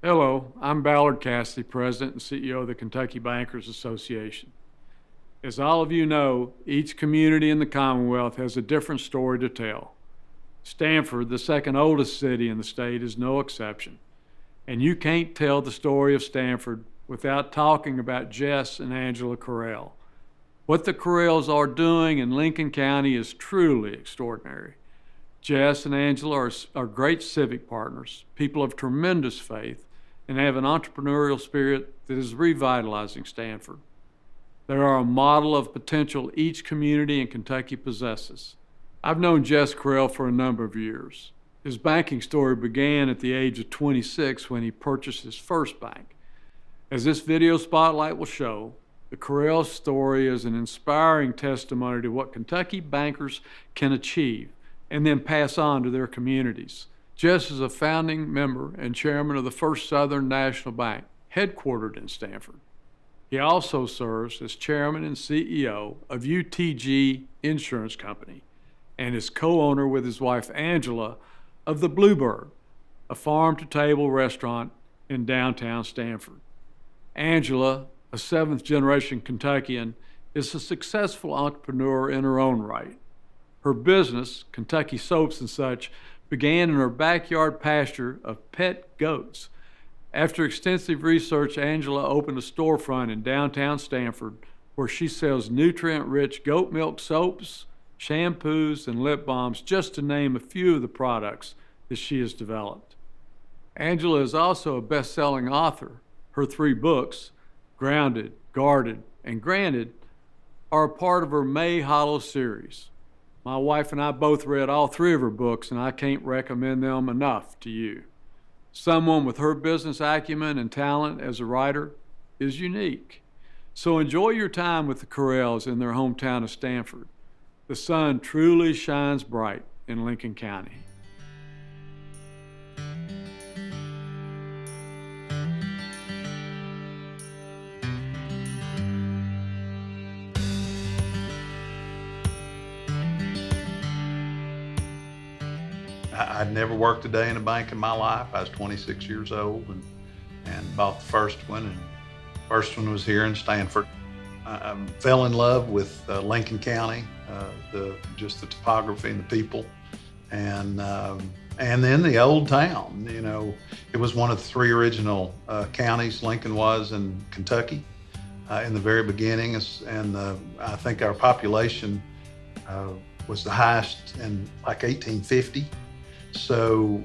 Hello, I'm Ballard Cassidy, President and CEO of the Kentucky Bankers Association. As all of you know, each community in the Commonwealth has a different story to tell. Stanford, the second oldest city in the state, is no exception. And you can't tell the story of Stanford without talking about Jess and Angela Correll. What the Corrells are doing in Lincoln County is truly extraordinary. Jess and Angela are great civic partners, people of tremendous faith, and have an entrepreneurial spirit that is revitalizing Stanford. They are a model of potential each community in Kentucky possesses. I've known Jess Correll for a number of years. His banking story began at the age of 26 when he purchased his first bank. As this video spotlight will show, the Correll story is an inspiring testimony to what Kentucky bankers can achieve and then pass on to their communities. Jess is a founding member and chairman of the First Southern National Bank, headquartered in Stanford. He also serves as chairman and CEO of UTG Insurance Company and is co-owner with his wife Angela of the Bluebird, a farm-to-table restaurant in downtown Stanford. Angela, a seventh-generation Kentuckian, is a successful entrepreneur in her own right. Her business, Kentucky Soaps and Such, began in her backyard pasture of pet goats. After extensive research, Angela opened a storefront in downtown Stanford where she sells nutrient-rich goat milk soaps, shampoos, and lip balms, just to name a few of the products that she has developed. Angela is also a best-selling author. Her 3 books, Grounded, Guarded, and Granted, are a part of her May Hollow series. My wife and I both read all 3 of her books, and I can't recommend them enough to you. Someone with her business acumen and talent as a writer is unique. So enjoy your time with the Corrells in their hometown of Stanford. The sun truly shines bright in Lincoln County. I'd never worked a day in a bank in my life. I was 26 years old and bought the first one, and first one was here in Stanford. I fell in love with Lincoln County, just the topography and the people, and then the old town. You know, it was one of the 3 original counties Lincoln was in Kentucky in the very beginning, and I think our population was the highest in like 1850. So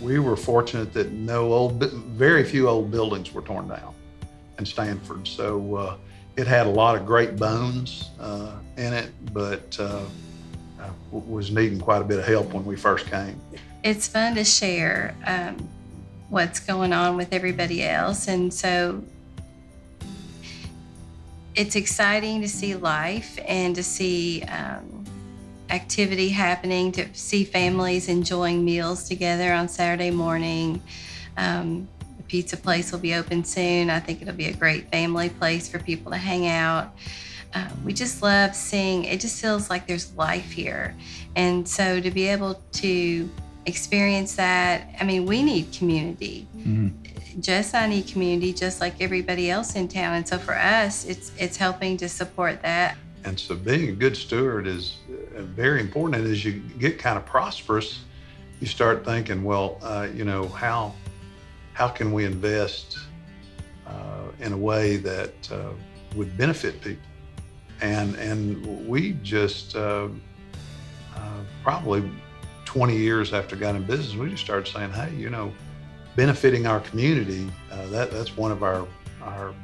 we were fortunate that very few old buildings were torn down in Stanford. So it had a lot of great bones in it, but was needing quite a bit of help when we first came. It's fun to share what's going on with everybody else, and so it's exciting to see life and to see activity happening, to see families enjoying meals together on Saturday morning. The pizza place will be open soon. I think it'll be a great family place for people to hang out. We just love seeing, it just feels like there's life here. And so to be able to experience that, I mean, we need community. Mm-hmm. Jess and I need community just like everybody else in town. And so for us, it's helping to support that. And so being a good steward is very important. And as you get kind of prosperous, you start thinking, well, how can we invest in a way that would benefit people? And we just, probably 20 years after got in business, we just started saying, hey, benefiting our community, that's one of our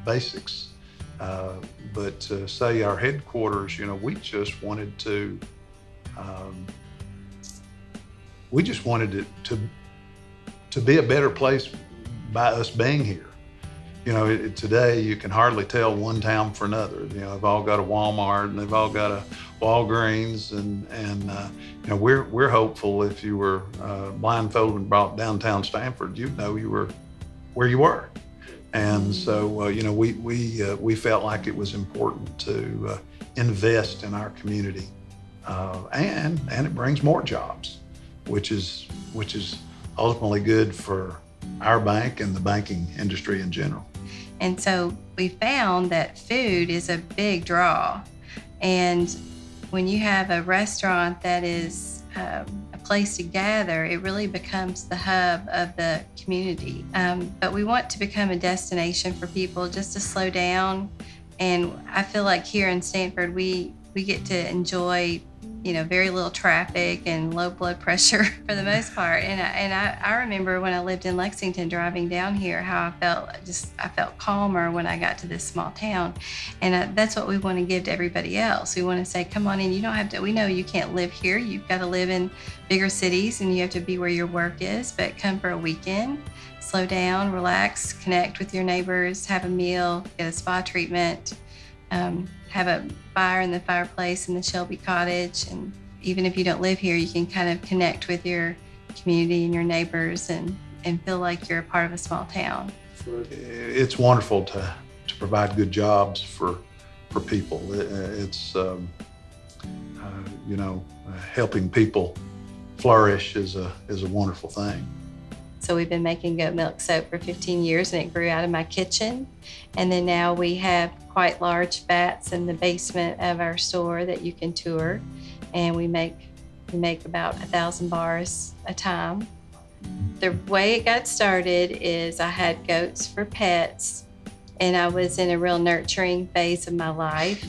basics. But say our headquarters, we just wanted it to be a better place by us being here. Today you can hardly tell one town from another. They've all got a Walmart and they've all got a Walgreens, and we're hopeful if you were blindfolded and brought downtown Stanford, you'd know you were where you were. And so, we felt like it was important to invest in our community, and it brings more jobs, which is ultimately good for our bank and the banking industry in general. And so we found that food is a big draw. And when you have a restaurant that is a place to gather, it really becomes the hub of the community. But we want to become a destination for people just to slow down. And I feel like here in Stanford, we get to enjoy, very little traffic and low blood pressure for the most part. And I remember when I lived in Lexington driving down here, how I felt calmer when I got to this small town. And that's what we want to give to everybody else. We want to say, come on in, you don't have to, we know you can't live here. You've got to live in bigger cities and you have to be where your work is, but come for a weekend, slow down, relax, connect with your neighbors, have a meal, get a spa treatment, have a fire in the fireplace in the Shelby Cottage. And even if you don't live here, you can kind of connect with your community and your neighbors and feel like you're a part of a small town. It's wonderful to provide good jobs for people. It's, helping people flourish is a wonderful thing. So we've been making goat milk soap for 15 years and it grew out of my kitchen. And then now we have quite large vats in the basement of our store that you can tour. And we make about 1,000 bars a time. The way it got started is I had goats for pets and I was in a real nurturing phase of my life.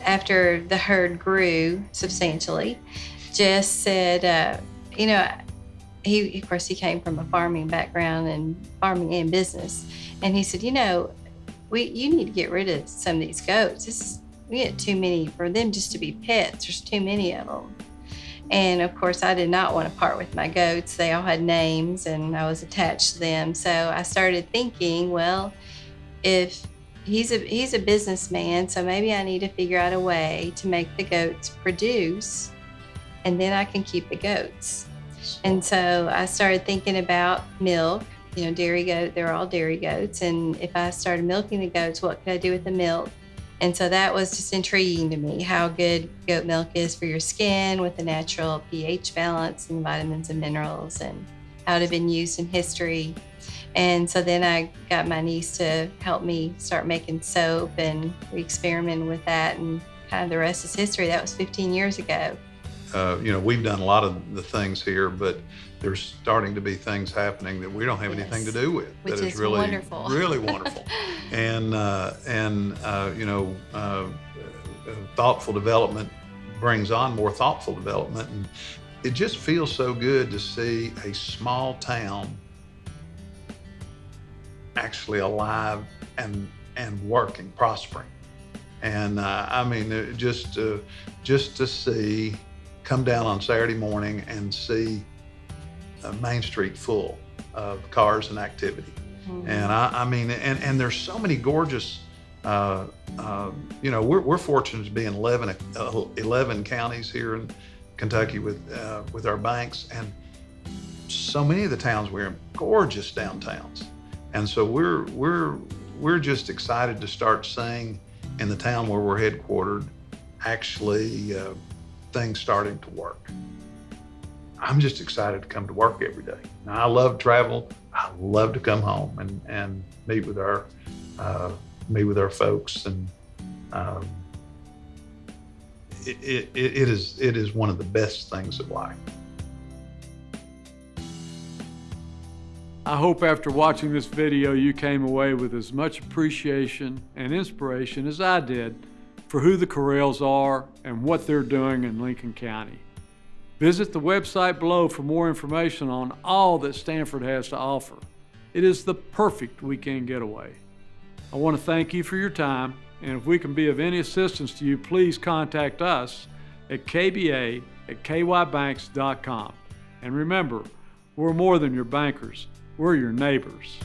After the herd grew substantially, Jess said, he came from a farming background and farming and business. And he said, you need to get rid of some of these goats. We get too many for them just to be pets. There's too many of them. And of course, I did not want to part with my goats. They all had names and I was attached to them. So I started thinking, well, if he's a businessman, so maybe I need to figure out a way to make the goats produce and then I can keep the goats. And so I started thinking about milk, dairy goat, they're all dairy goats. And if I started milking the goats, what could I do with the milk? And so that was just intriguing to me, how good goat milk is for your skin with the natural pH balance and vitamins and minerals and how it had been used in history. And so then I got my niece to help me start making soap and we experimented with that and kind of the rest is history. That was 15 years ago. We've done a lot of the things here, but there's starting to be things happening that we don't have anything to do with. Which that is really wonderful. Really wonderful. And thoughtful development brings on more thoughtful development. And it just feels so good to see a small town actually alive and working, prospering. And just to see, come down on Saturday morning and see Main Street full of cars and activity. Mm-hmm. And and there's so many gorgeous, we're fortunate to be in 11 counties here in Kentucky with our banks, and so many of the towns we're in, gorgeous downtowns. And so we're just excited to start seeing in the town where we're headquartered, actually things starting to work. I'm just excited to come to work every day. Now, I love travel. I love to come home and meet with our folks, and it is one of the best things of life. I hope after watching this video you came away with as much appreciation and inspiration as I did for who the Corrells are and what they're doing in Lincoln County. Visit the website below for more information on all that Stanford has to offer. It is the perfect weekend getaway. I want to thank you for your time, and if we can be of any assistance to you, please contact us at kba@kybanks.com. And remember, we're more than your bankers. We're your neighbors.